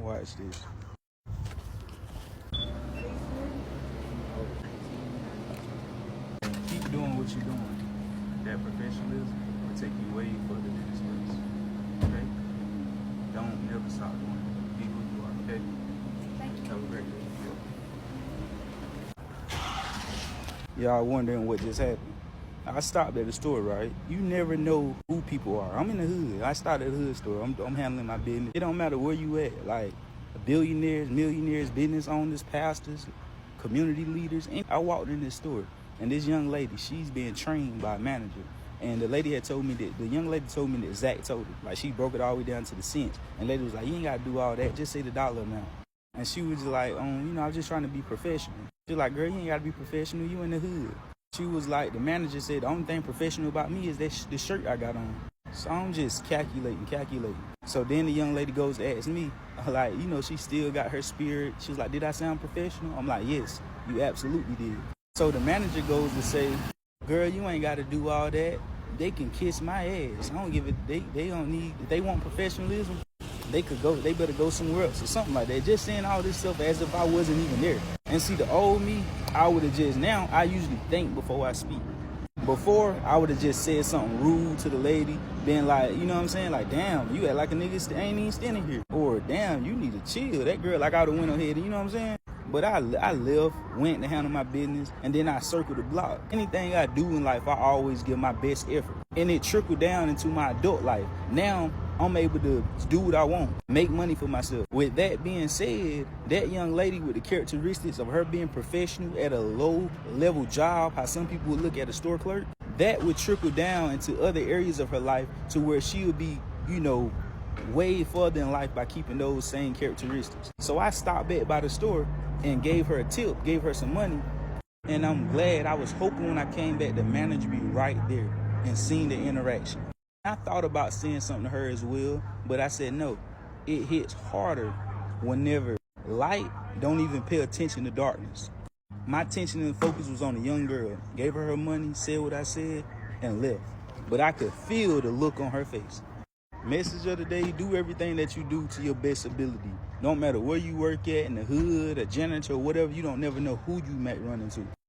Watch this. Keep doing what you're doing. That professionalism will take you way further than this place. Okay? Don't never stop doing it. Be who you are, okay? Thank you. Have a great day. Y'all wondering what just happened. I stopped at the store, right? You never know who people are. I'm in the hood. I started at the hood store. I'm handling my business. It don't matter where you at. Like billionaires, millionaires, business owners, pastors, community leaders. And I walked in this store, and this young lady, she's being trained by a manager. And the lady had told me that, the young lady told me that Zach told her. Like, she broke it all the way down to the cents. And the lady was like, you ain't got to do all that. Just say the dollar amount. And she was just like, I was just trying to be professional. She was like, girl, you ain't got to be professional. You in the hood. She was like, the manager said, the only thing professional about me is the shirt I got on. So I'm just calculating. So then the young lady goes to ask me, like, she still got her spirit. She was like, did I sound professional? I'm like, yes, you absolutely did. So the manager goes to say, girl, you ain't got to do all that. They can kiss my ass. I don't give it. They don't need, if they want professionalism, they better go somewhere else or something like that. Just saying all this stuff as if I wasn't even there. And see, the old me, I would have just, now I usually think before I speak. Before, I would have just said something rude to the lady, been like, you know what I'm saying? Like, damn, you act like a nigga ain't even standing here. Or, damn, you need to chill. That girl, like, I would have went ahead, you know what I'm saying? But I left, went to handle my business, and then I circled the block. Anything I do in life, I always give my best effort. And it trickled down into my adult life. Now, I'm able to do what I want, make money for myself. With that being said, that young lady with the characteristics of her being professional at a low-level job, how some people would look at a store clerk, that would trickle down into other areas of her life to where she would be, way further in life by keeping those same characteristics. So I stopped back by the store and gave her a tip, gave her some money, and I'm glad. I was hoping when I came back the manager be right there and seeing the interaction. I thought about saying something to her as well, but I said no. It hits harder whenever light don't even pay attention to darkness. My attention and focus was on the young girl. Gave her money, said what I said, and left. But I could feel the look on her face. Message of the day, do everything that you do to your best ability. Don't matter where you work at, in the hood, a janitor, or whatever, you don't never know who you might run into.